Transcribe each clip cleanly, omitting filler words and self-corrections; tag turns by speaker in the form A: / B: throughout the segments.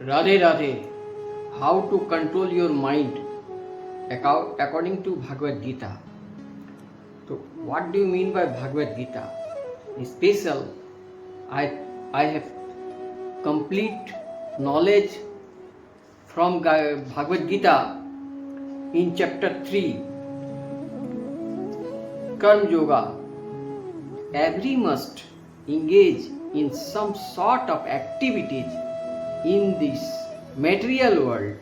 A: Radhe Radhe, how to control your mind according to Bhagavad Gita. So, what do you mean by Bhagavad Gita? In special, I have complete knowledge from Bhagavad Gita in chapter 3, Karma Yoga. Every must engage in some sort of activities in this material world,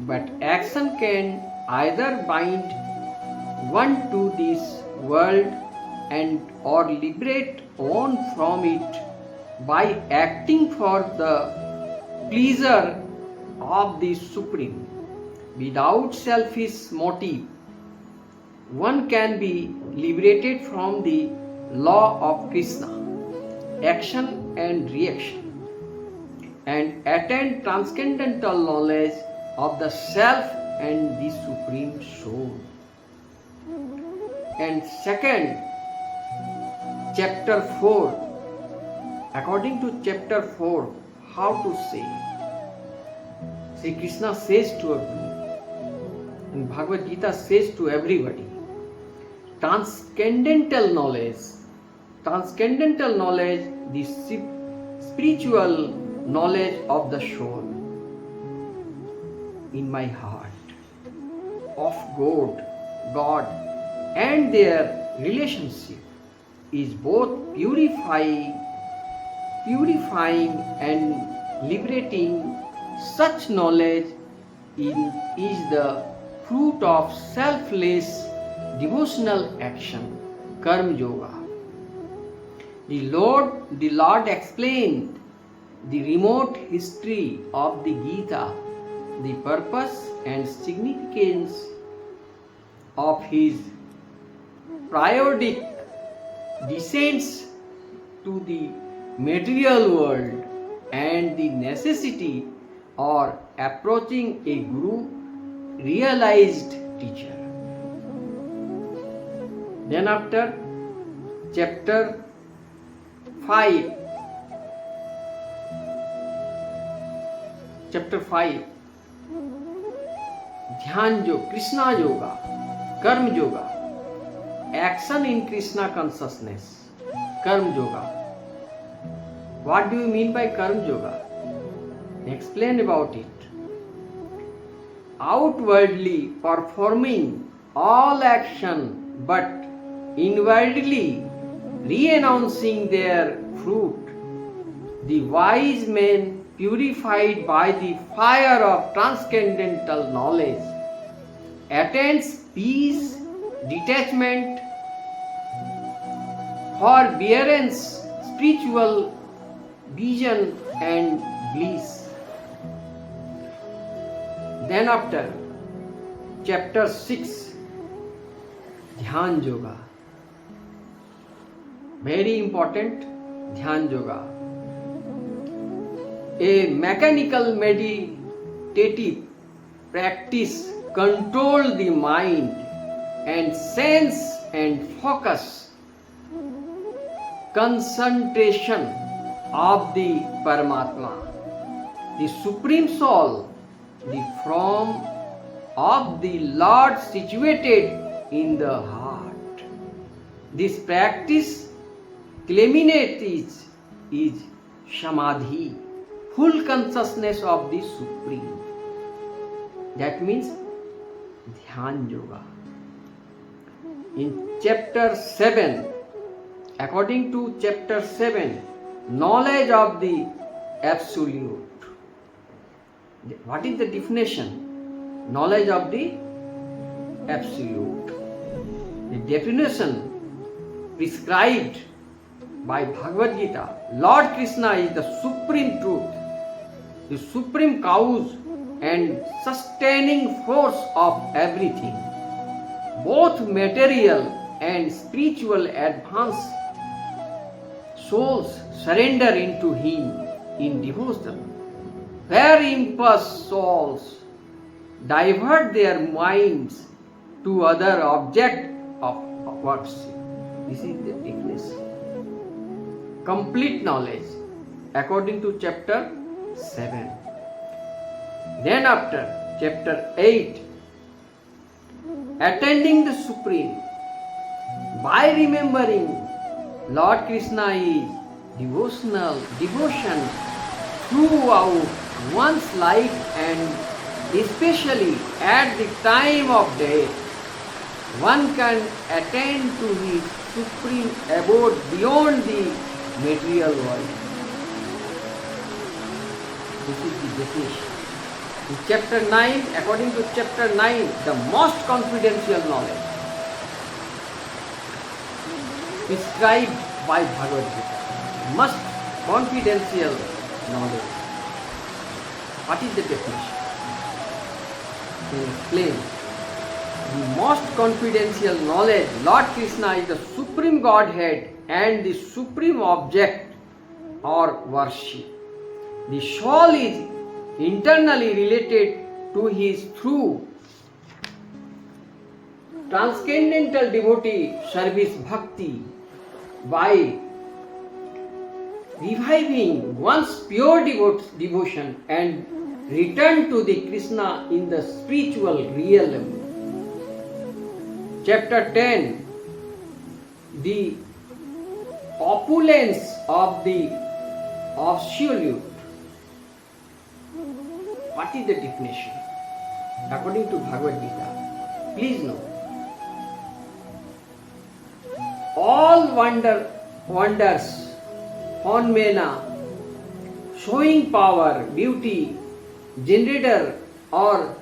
A: but action can either bind one to this world and or liberate one from it by acting for the pleasure of the Supreme. Without selfish motive, one can be liberated from the law of Krishna, action and reaction, and attain transcendental knowledge of the self and the Supreme Soul. And second, chapter 4. According to chapter 4, how to say? Sri Krishna says to Arjuna, and Bhagavad Gita says to everybody, transcendental knowledge, the spiritual knowledge of the soul in my heart, of God and their relationship is both purifying and liberating. Such knowledge is the fruit of selfless devotional action, Karma Yoga. The Lord explained the remote history of the Gita, the purpose and significance of his periodic descents to the material world and the necessity or approaching a guru realized teacher. Then after chapter 5, Dhyan Yoga, Krishna Yoga, Karma Yoga, action in Krishna consciousness, Karma Yoga. What do you mean by Karma Yoga? Explain about it. Outwardly performing all action but inwardly renouncing their fruit, the wise man purified by the fire of transcendental knowledge attains peace, detachment, forbearance, spiritual vision and bliss. Then after chapter 6, Dhyan Yoga. Very important, Dhyan Yoga. A mechanical meditative practice control the mind and sense and focus, concentration of the Paramatma, the Supreme Soul, the form of the Lord situated in the heart. This practice culminates is Samadhi, full consciousness of the Supreme. That means Dhyan Yoga. In chapter 7, according to chapter 7, knowledge of the Absolute. What is the definition? Knowledge of the Absolute. The definition prescribed by Bhagavad Gita, Lord Krishna is the supreme truth, the supreme cause and sustaining force of everything. Both material and spiritual advance souls surrender into Him in devotion, where impulse souls divert their minds to other objects of worship. This is the definition. Complete knowledge according to chapter 7. Then after chapter 8, attending the Supreme. By remembering Lord Krishna is devotion throughout one's life and especially at the time of death. One can attain to his supreme abode beyond the material world. This is the definition. In chapter 9, according to chapter 9, the most confidential knowledge prescribed by Bhagavad Gita. Most confidential knowledge. What is the definition? Can you explain? The most confidential knowledge, Lord Krishna is the supreme Godhead and the supreme object or worship. The soul is internally related to his through transcendental devotee service bhakti by reviving one's pure devotion and return to the Krishna in the spiritual realm. Chapter 10, the opulence of the absolute. What is the definition? According to Bhagavad Gita, please know. All wonders, phenomena, showing power, beauty, generator or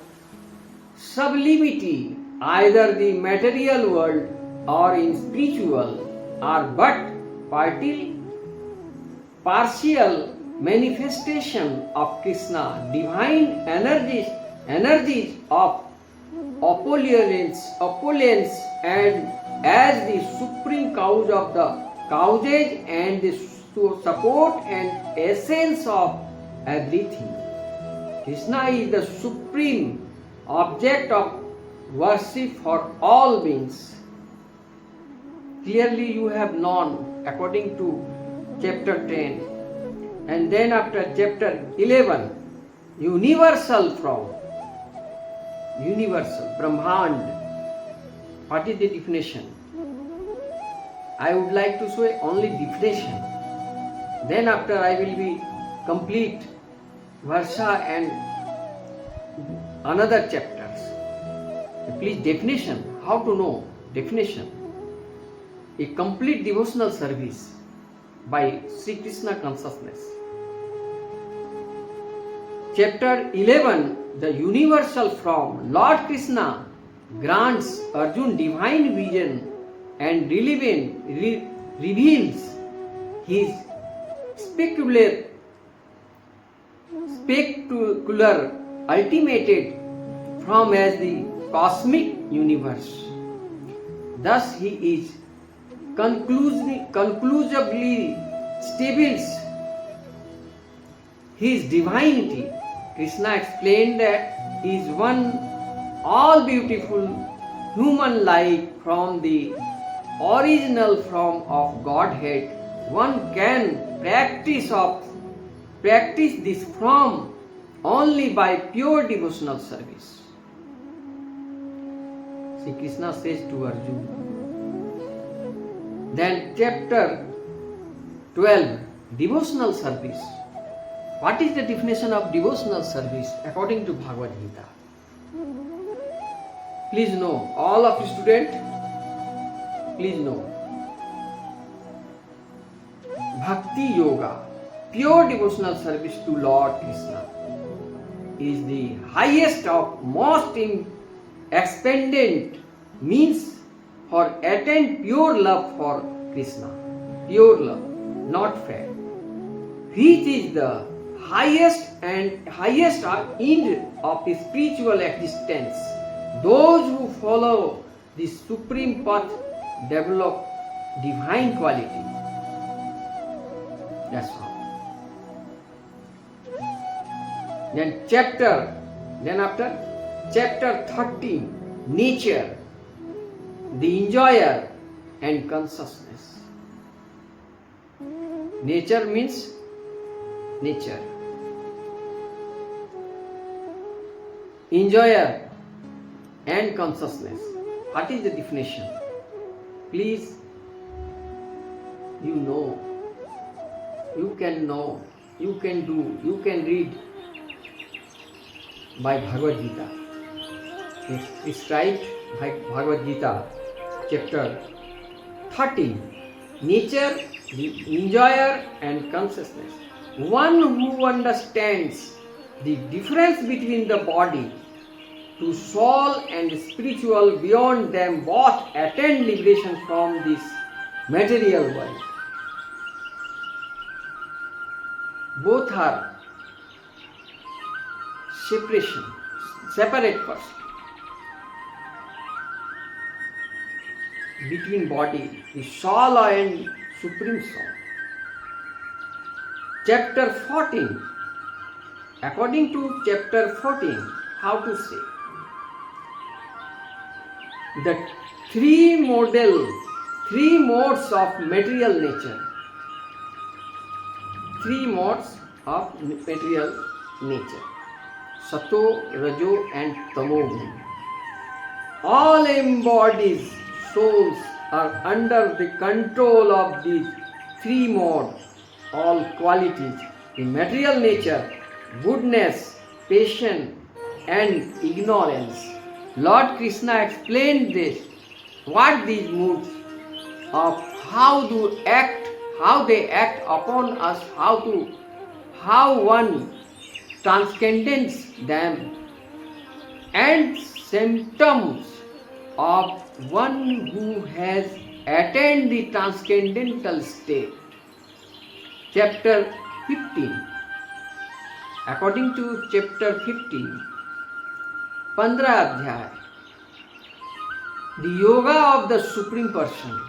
A: sublimity, either the material world or in spiritual, are but partial manifestation of Krishna, divine energies of opulence, and as the supreme cause of the causes and the support and essence of everything. Krishna is the supreme object of worship for all beings. Clearly you have known according to chapter 10. And then after chapter 11, universal, Brahmand. What is the definition? I would like to show only definition. Then after I will be complete Varsha and another chapters. Please definition. How to know? Definition. A complete devotional service by Sri Krishna consciousness. Chapter 11, the universal form. Lord Krishna grants Arjuna divine vision and reveals his specular ultimated from as the cosmic universe. Thus he is conclusively stables his divinity. Krishna explained that he is one all beautiful human like from the original form of Godhead. One can practice this form only by pure devotional service. Sri Krishna says to Arjuna. Then chapter 12, devotional service. What is the definition of devotional service according to Bhagavad Gita? Please know, all of you students, please know. Bhakti Yoga, pure devotional service to Lord Krishna, is the highest of most expanded means for attain pure love for Krishna. Pure love, not fair. Which is the highest end of the spiritual existence. Those who follow the supreme path develop divine quality. That's all. Then after chapter 13, nature, the enjoyer and consciousness. Nature means nature. enjoyer and consciousness. What is the definition? Please, you know, you can do, you can read by Bhagavad Gita. It's described by Bhagavad Gita, chapter 13, nature, the enjoyer and consciousness. One who understands the difference between the body to soul and spiritual, beyond them both attain liberation from this material world. Both are separate person. Between body, the soul and supreme soul. Chapter 14. According to chapter 14, how to say? The three modes of material nature. Three modes of material nature. Sato, Rajo and Tamo. All embodied souls are under the control of these three modes, all qualities in material nature, goodness, patience and ignorance. Lord Krishna explained this, what these moods of how they act upon us, how one transcends them, and symptoms of one who has attained the transcendental state. Chapter 15. According to chapter 15, 15 अध्याय, the yoga of the supreme person.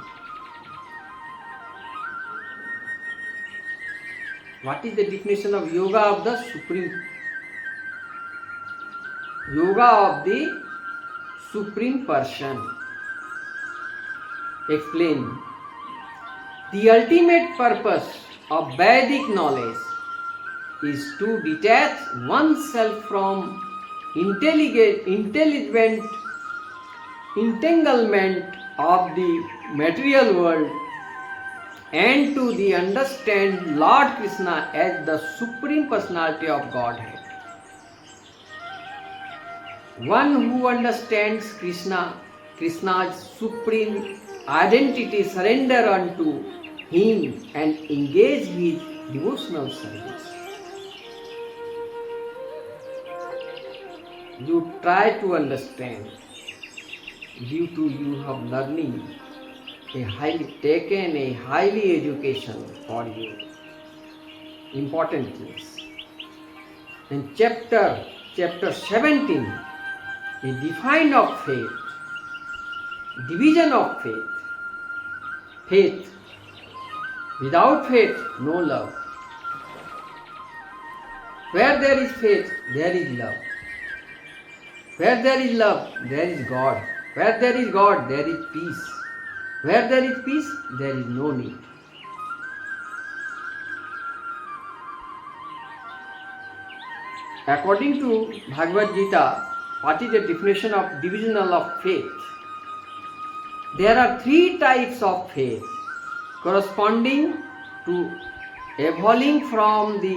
A: What is the definition of yoga of the supreme? Yoga of the supreme person. Explain. The ultimate purpose of Vedic knowledge is to detach oneself from intelligent entanglement of the material world and to the understand Lord Krishna as the Supreme Personality of Godhead. One who understands Krishna's supreme identity, surrender unto Him and engage with devotional service. You try to understand. Due to you have learning, a highly education for you. Important things. In chapter 17, the define of faith, division of faith. Faith. Without faith, no love. Where there is faith, there is love. Where there is love, there is God. Where there is God, there is peace. Where there is peace, there is no need. According to Bhagavad Gita, what is the definition of divisional of faith? There are three types of faith corresponding to evolving from the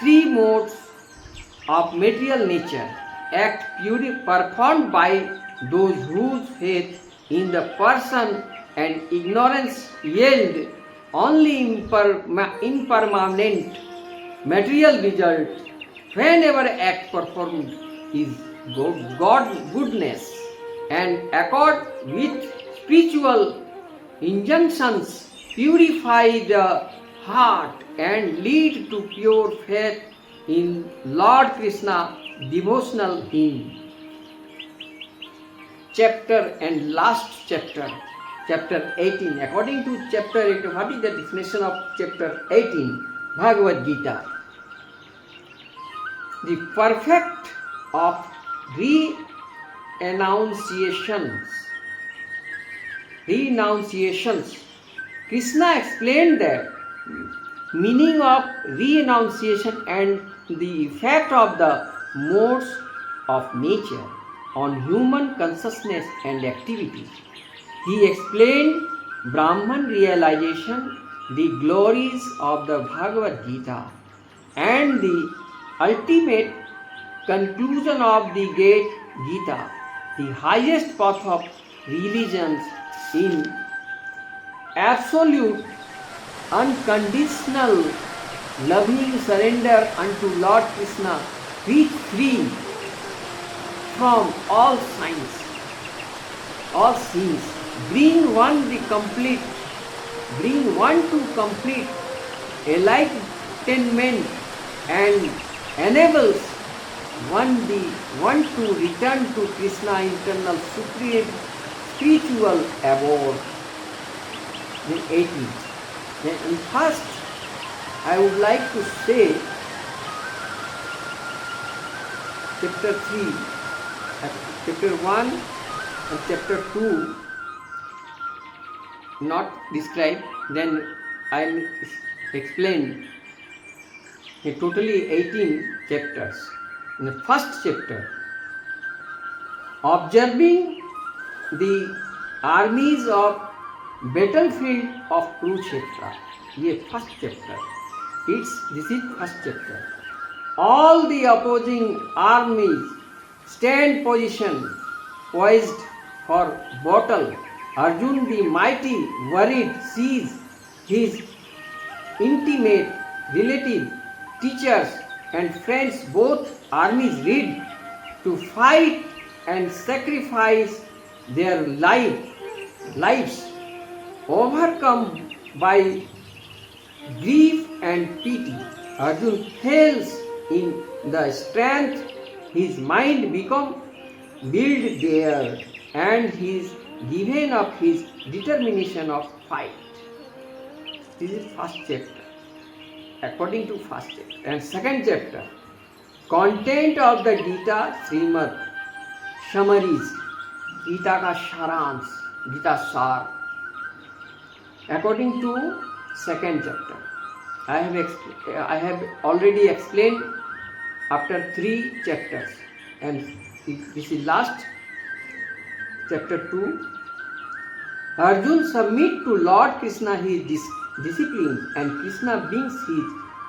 A: three modes of material nature, act performed by those whose faith in the person and ignorance yield only impermanent material result. Whenever act performed is God goodness and accord with spiritual injunctions, purify the heart and lead to pure faith in Lord Krishna, devotional hymn. Chapter and last chapter, chapter 18. According to chapter 18, what is the definition of chapter 18? Bhagavad Gita. The perfect of renunciations. Krishna explained that meaning of renunciation and the effect of the modes of nature, on human consciousness and activity. He explained Brahman realization, the glories of the Bhagavad Gita, and the ultimate conclusion of the great Gita, the highest path of religions in absolute, unconditional, loving surrender unto Lord Krishna, which free from all sins, bring one to complete enlightenment, and enables one to return to Krishna internal supreme spiritual abode. Then 18. Then in first, I would like to say chapter 3, chapter 1 and chapter 2 not described, then I will explain totally 18 chapters. In the first chapter, observing the armies of battlefield of Kurukshetra. This first chapter. This is first chapter. All the opposing armies stand position, poised for battle. Arjun the mighty, worried, sees his intimate relative, teachers and friends, both armies ready to fight and sacrifice their lives, overcome by grief and pity. Arjun fails in the strength, his mind become built there, and he is given up his determination of fight. This is first chapter, according to first chapter. And second chapter, content of the Gita Srimad summaries, Gita ka saransh, Gita sar. According to second chapter, I have already explained after 3 chapters, and this is last chapter 2. Arjun submit to Lord Krishna his discipline, and Krishna brings his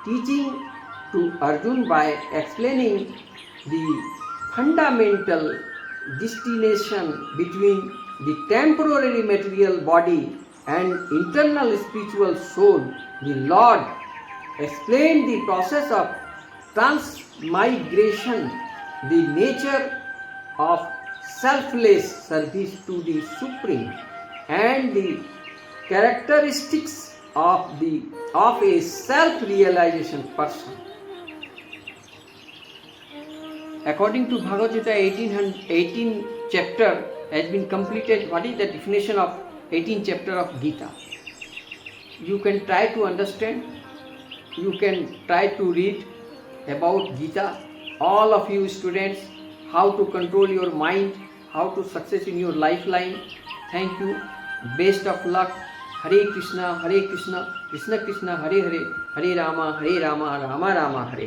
A: teaching to Arjun by explaining the fundamental distinction between the temporary material body and internal spiritual soul. The Lord explained the process of transmigration, the nature of selfless service to the Supreme, and the characteristics of a self-realization person. According to Bhagavad Gita, 18 chapter has been completed. What is the definition of 18 chapter of Gita? You can try to understand. You can try to read about Gita. All of you students, how to control your mind, how to success in your lifeline. Thank you. Best of luck. Hare Krishna, Krishna Krishna, Hare Hare, Hare Rama, Rama Rama, Hare Hare.